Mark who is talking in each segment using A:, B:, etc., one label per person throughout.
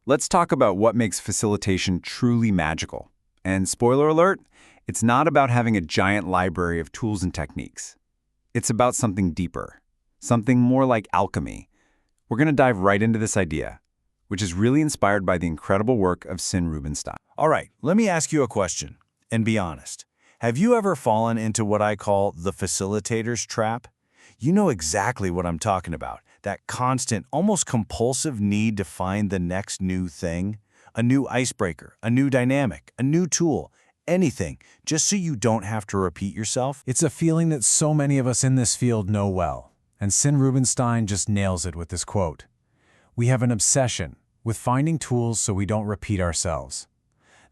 A: Let's talk about what makes facilitation truly magical. And spoiler alert, it's not about having a giant library of tools and techniques. It's about something deeper, something more like alchemy. We're going to dive right into this idea, which is really inspired by the incredible work of Sin Rubinstein.
B: All right, let me ask you a question, and be honest. Have you ever fallen into what I call the facilitator's trap? You know exactly what I'm talking about, that constant, almost compulsive need to find the next new thing, a new icebreaker, a new dynamic, a new tool, anything, just so you don't have to repeat yourself.
C: It's a feeling that so many of us in this field know well, and Sin Rubinstein just nails it with this quote. We have an obsession with finding tools so we don't repeat ourselves.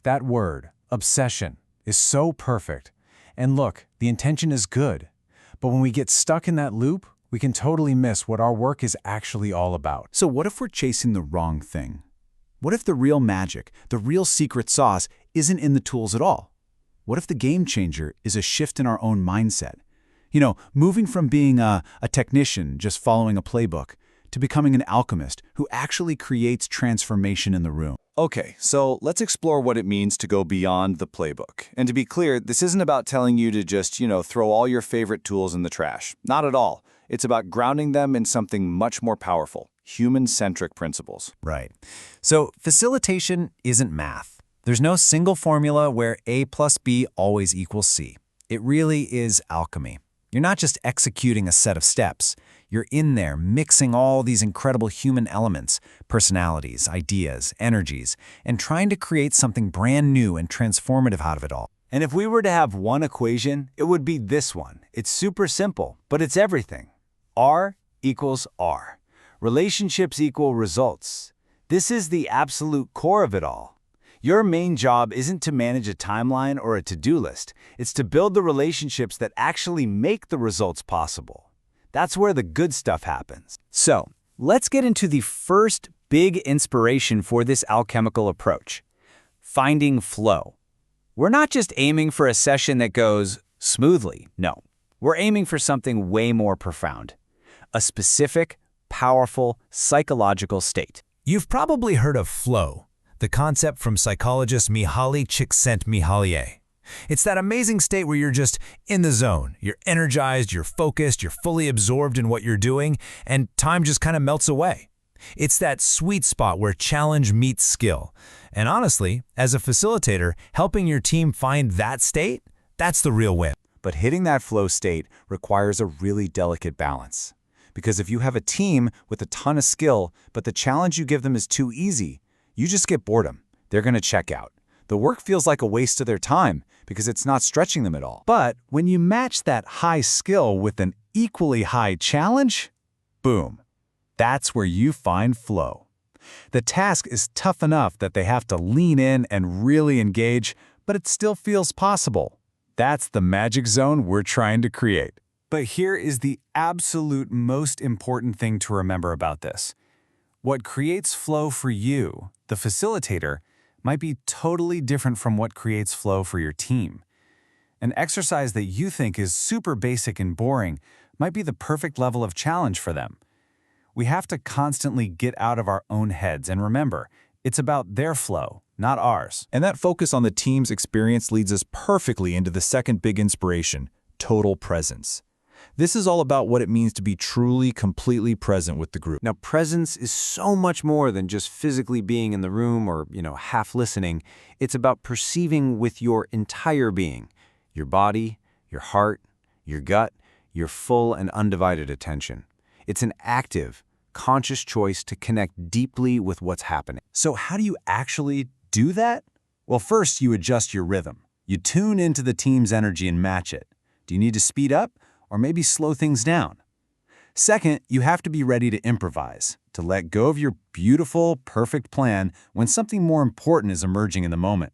C: That word, obsession, is so perfect. And look, the intention is good. But when we get stuck in that loop, we can totally miss what our work is actually all about.
A: So what if we're chasing the wrong thing? What if the real magic, the real secret sauce, isn't in the tools at all? What if the game changer is a shift in our own mindset? Moving from being a technician just following a playbook to becoming an alchemist who actually creates transformation in the room.
B: Okay, so let's explore what it means to go beyond the playbook. And to be clear, this isn't about telling you to just, throw all your favorite tools in the trash. Not at all. It's about grounding them in something much more powerful, human-centric principles.
D: Right. So facilitation isn't math. There's no single formula where A plus B always equals C. It really is alchemy. You're not just executing a set of steps. You're in there mixing all these incredible human elements, personalities, ideas, energies, and trying to create something brand new and transformative out of it all.
A: And if we were to have one equation, it would be this one. It's super simple, but it's everything. R equals R. Relationships equal results. This is the absolute core of it all. Your main job isn't to manage a timeline or a to-do list. It's to build the relationships that actually make the results possible. That's where the good stuff happens.
E: So, let's get into the first big inspiration for this alchemical approach: finding flow. We're not just aiming for a session that goes smoothly. No, we're aiming for something way more profound: a specific, powerful, psychological state.
D: You've probably heard of flow, the concept from psychologist Mihaly Csikszentmihalyi. It's that amazing state where you're just in the zone. You're energized, you're focused, you're fully absorbed in what you're doing, and time just kind of melts away. It's that sweet spot where challenge meets skill. And honestly, as a facilitator, helping your team find that state, that's the real win.
A: But hitting that flow state requires a really delicate balance. Because if you have a team with a ton of skill, but the challenge you give them is too easy, you just get boredom. They're going to check out. The work feels like a waste of their time because it's not stretching them at all. But when you match that high skill with an equally high challenge, boom, that's where you find flow. The task is tough enough that they have to lean in and really engage, but it still feels possible. That's the magic zone we're trying to create. But here is the absolute most important thing to remember about this. What creates flow for you, the facilitator, might be totally different from what creates flow for your team. An exercise that you think is super basic and boring might be the perfect level of challenge for them. We have to constantly get out of our own heads and remember, it's about their flow, not ours.
F: And that focus on the team's experience leads us perfectly into the second big inspiration: total presence. This is all about what it means to be truly, completely present with the group.
E: Now, presence is so much more than just physically being in the room or, half listening. It's about perceiving with your entire being, your body, your heart, your gut, your full and undivided attention. It's an active, conscious choice to connect deeply with what's happening.
A: So how do you actually do that? Well, first you adjust your rhythm. You tune into the team's energy and match it. Do you need to speed up? Or maybe slow things down. Second, you have to be ready to improvise, to let go of your beautiful, perfect plan when something more important is emerging in the moment.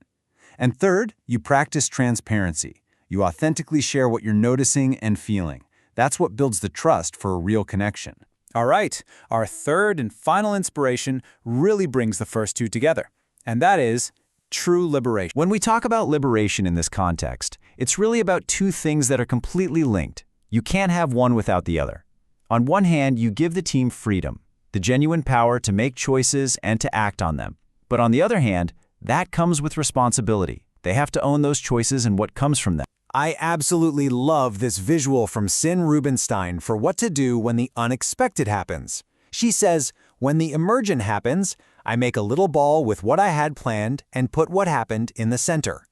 A: And third, you practice transparency. You authentically share what you're noticing and feeling. That's what builds the trust for a real connection. All right, our third and final inspiration really brings the first two together, and that is true liberation.
E: When we talk about liberation in this context, it's really about two things that are completely linked. You can't have one without the other. On one hand, you give the team freedom, the genuine power to make choices and to act on them. But on the other hand, that comes with responsibility. They have to own those choices and what comes from them.
A: I absolutely love this visual from Sin Rubinstein for what to do when the unexpected happens. She says, when the emergent happens, I make a little ball with what I had planned and put what happened in the center.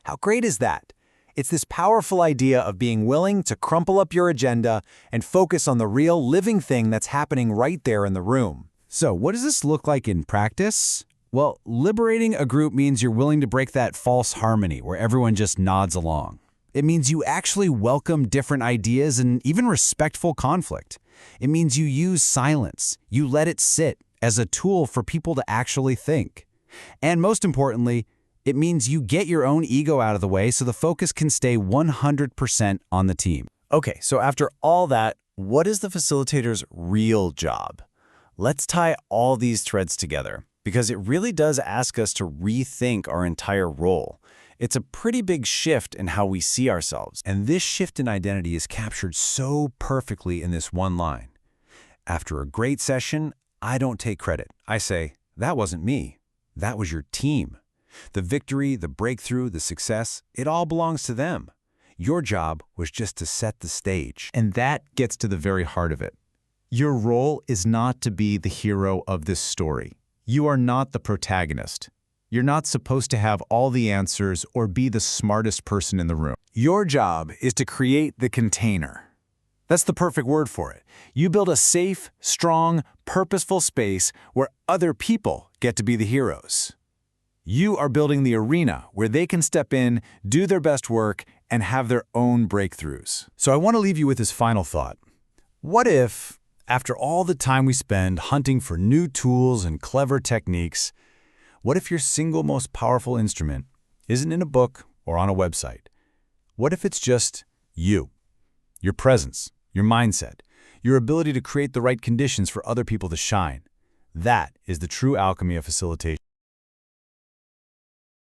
A: How great is that? It's this powerful idea of being willing to crumple up your agenda and focus on the real living thing that's happening right there in the room.
B: So what does this look like in practice? Well, liberating a group means you're willing to break that false harmony where everyone just nods along. It means you actually welcome different ideas and even respectful conflict. It means you use silence. You let it sit as a tool for people to actually think. And most importantly, it means you get your own ego out of the way so the focus can stay 100% on the team.
E: Okay, so after all that, what is the facilitator's real job? Let's tie all these threads together, because it really does ask us to rethink our entire role. It's a pretty big shift in how we see ourselves.
C: And this shift in identity is captured so perfectly in this one line. After a great session, I don't take credit. I say, that wasn't me. That was your team. The victory, the breakthrough, the success, it all belongs to them. Your job was just to set the stage.
F: And that gets to the very heart of it. Your role is not to be the hero of this story. You are not the protagonist. You're not supposed to have all the answers or be the smartest person in the room.
A: Your job is to create the container. That's the perfect word for it. You build a safe, strong, purposeful space where other people get to be the heroes. You are building the arena where they can step in, do their best work, and have their own breakthroughs.
B: So I want to leave you with this final thought. What if, after all the time we spend hunting for new tools and clever techniques, what if your single most powerful instrument isn't in a book or on a website? What if it's just you, your presence, your mindset, your ability to create the right conditions for other people to shine? That is the true alchemy of facilitation.